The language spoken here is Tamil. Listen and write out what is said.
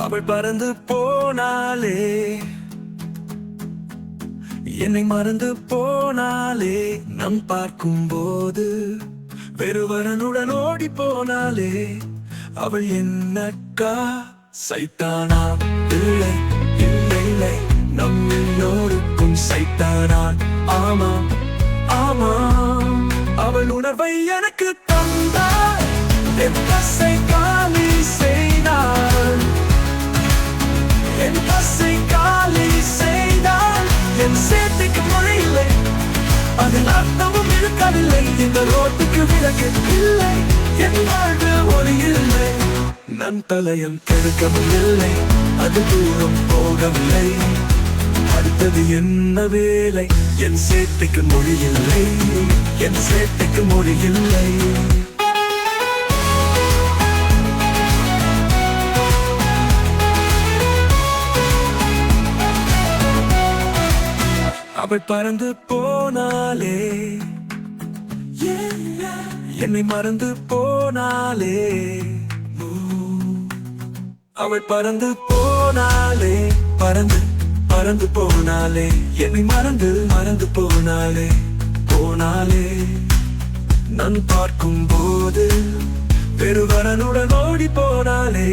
அவள் பறந்து போனாலே, என்னை மறந்து போனாலே. நம் பார்க்கும் போது வெறுவரனுடன் ஓடி போனாலே. அவள் என்னக்கா சைத்தானா? இல்லை இல்லை இல்லை, நம் எல்லோருக்கும் சைத்தானான். ஆமாம் ஆமாம், அவள் உணர்வை எனக்கு தந்தாள். என் பசை காலி செய்தாள், என் பசை காலி செய்தாள். என் சேட்டைக்கு மொழி இல்லை, அதில் அர்த்தமும் இருக்கவில்லை. இந்த ரோட்டுக்கு விலகு இல்லை, என் வாழ்வு ஒளி இல்லை. நன் தலையம் கெடுக்கவும் இல்லை, அது தூரம் போகவில்லை. அடுத்தது என்ன வேலை? என் சேட்டைக்கு மொழி இல்லை, என் சேட்டைக்கு மொழி இல்லை. அவள் பறந்து போனாலே, என்னை மறந்து போனாலே. அவள் பறந்து போனாலே, பறந்து பறந்து போனாலே. என்னை மறந்து போனாலே, போனாலே. நான் பார்க்கும் போது பெருவரனுடன் ஓடி போனாலே.